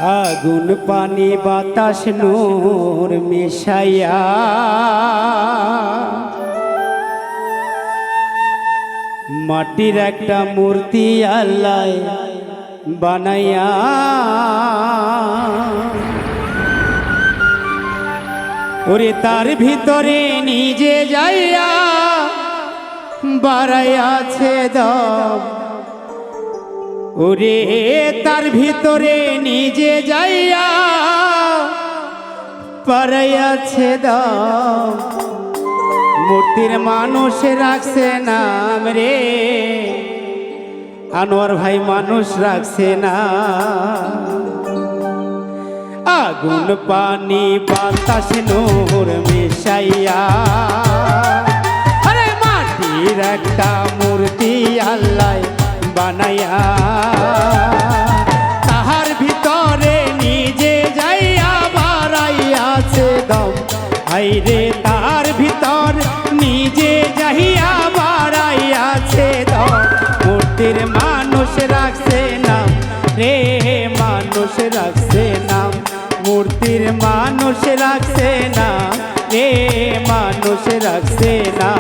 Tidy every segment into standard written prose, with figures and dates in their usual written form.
আগুন পানি বাতাস নূর মিশাইয়া মাটির একটা মূর্তি আল্লাহ বানাইয়া ওরে তার ভিতরে নিজে যাইয়া বাড়াইয়াছে দম ওরে তার ভিতরে নিজে যাইয়া বাড়াইয়াছে দম মূর্তির মানুষ রাখছে নাম রে আনোয়ার ভাই মানুষ রাখছে না আগুন পানি বাতাস নূর মিশাইয়া আরে মাটির একটা মূর্তি আল্লাহ বানাইয়া তাহার ভিতরে নিজে যাইয়া বাড়াইয়াছে দম হাইরে তার ভিতর নিজে যাইয়া বাড়াইয়াছে দম মূর্তির মানুষ রাখছে নাম রে মানুষ রাখছে নাম মূর্তির মানুষ রাখছে না রে মানুষ রাখছে না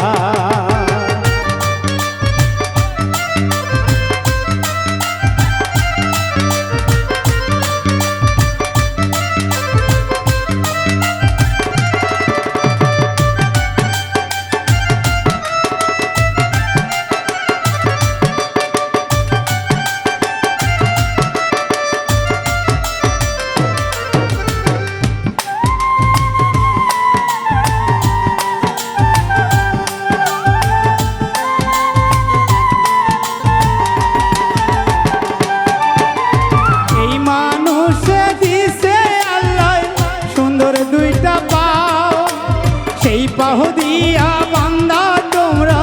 পাহ দিয়া বান্দা তোমরা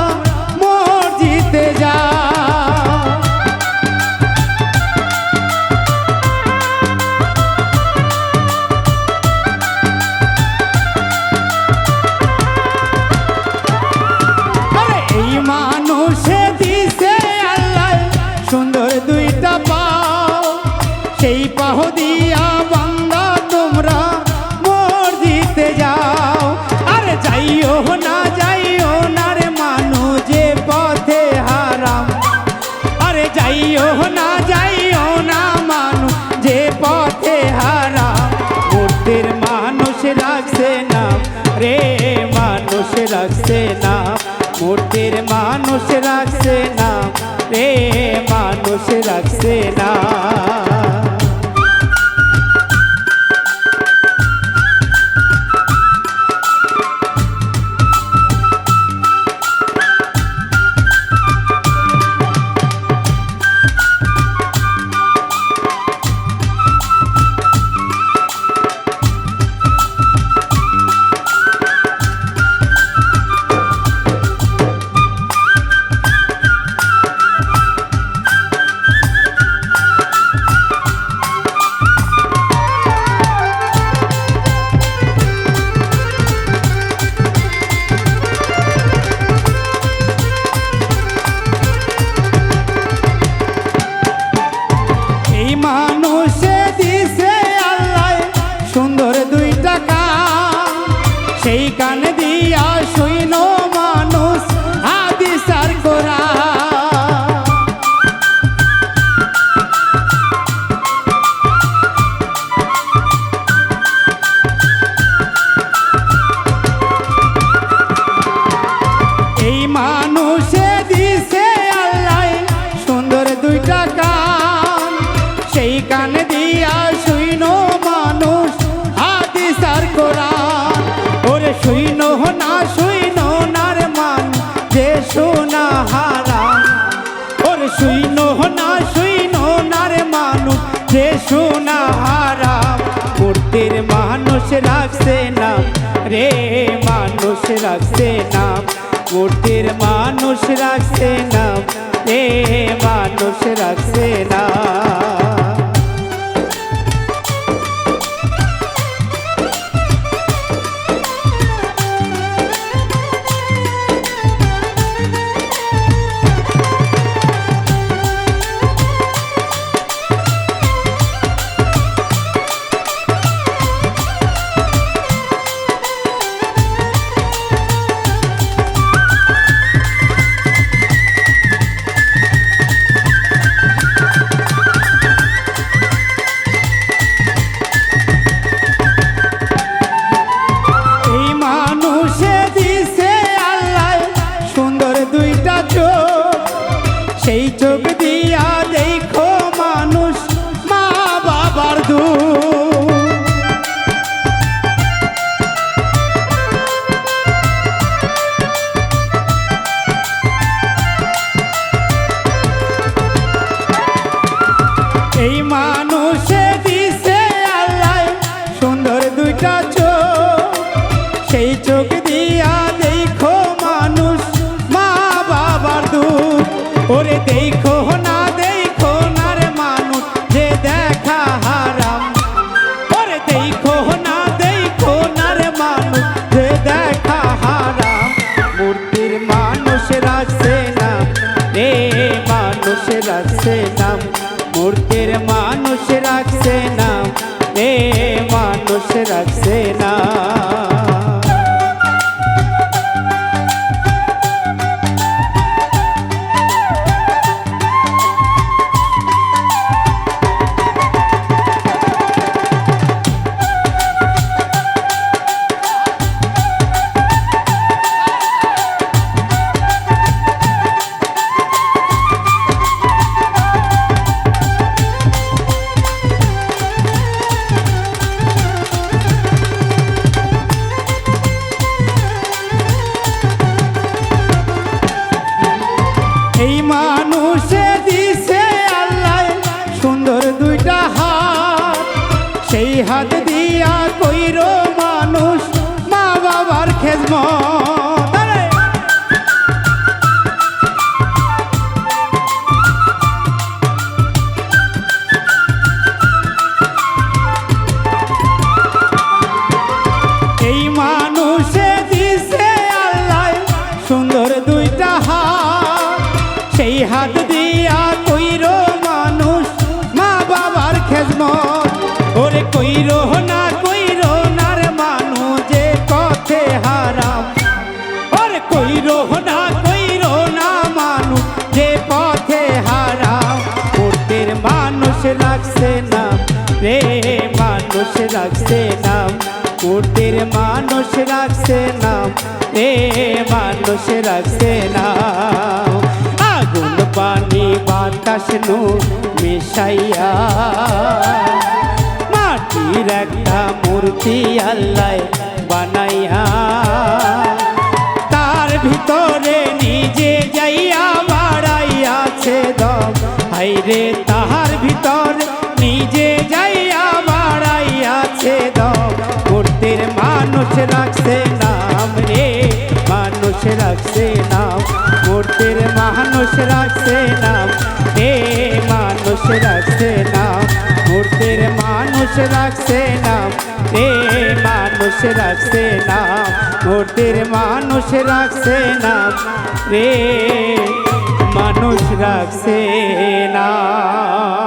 মসজিদে যাও এই মানুষে দিছে আল্লাহ সুন্দর দুইটা পাও সেই পাহ দিয়া বান্দা তোমরা মসজিদে যাও যাইও না রে মানু যে পথে হারাম আরে যাইও না মানু যে পথে হারাম মূর্তির মানুষ রাখছে না রে মানুষ রাখছে না মূর্তির মানুষ রাখছে না রে মানুষ রাখছে না মানুষে দিছে আল্লাহ সুন্দর দুইটা কান সেই কান দিয়া শুইন মানুষ হাদিস আর কোরআন এই মানুষে দিছে আল্লাহ সুন্দর দুইটা কান সেই কান দিয়া শুইন মানুষ হাদিস আর কোরআন ওরে শুইন না রে মান যে শোনা হারাম ওরে শুইন না রে মানুষ যে শোনা হারাম মূর্তির মানুষ রাখছে না রে মানুষ রাখছে না মূর্তির মানুষ রাখছে না রে মানুষ রাখছে না মানুষে দিছে আল্লাহ সুন্দর দুইটা চোখ, সেই চোখ দিয়া দেখো মানুষ মা বাবার দুঃখ। ওরে দেখো না রে মানুষ যে দেখা হারাম, ওরে দেখো না রে মানুষ যে দেখা হারাম। মূর্তির মানুষ রাখছে না রে, মানুষ রাখছে নাম, মূর্তির মানুষ রাখছে না রে, মানুষ রাখছে না। এই মানুষে দিছে আল্লাহ সুন্দর দুইটা হাত, সেই হাত দিয়া কইরো মানুষ মা বাবার খেজমত। এই মানুষে দিছে আল্লাহ সুন্দর দুইটা হাত, সেই হাত দিয়া কইরো মানুষ মা বাবার খেজমত। ওরে কইরো না রে মানুষ যে পথে হারাম, ওরে কইরো না মানুষ যে পথে হারাম। মূর্তির মানুষ রাখছে না রে, মানুষ রাখছে না, মূর্তির মানুষ রাখছে না রে, মানুষ রাখছে না। আগুন পানি বাতাস নূর মিশাইয়া মাটির একটা মূর্তি আল্লাহ বানাইয়া, তার ভিতরে নিজে যাইয়া বাড়াইয়াছে দম। হাইরে তাহার ভিতর নিজে যাইয়া বাড়াইয়াছে দম। মূর্তির মানুষ রাখছে নাম রে, মানুষ রাখছে নাম, মূর্তির মানুষ রাখছে নাম রে, মানুষ রাখছে নাম, মূর্তির মানুষ রাখছে নাম রে, মানুষ রাখছে নাম, মূর্তির মানুষ রাখছে নাম রে, মানুষ রাখছে নাম।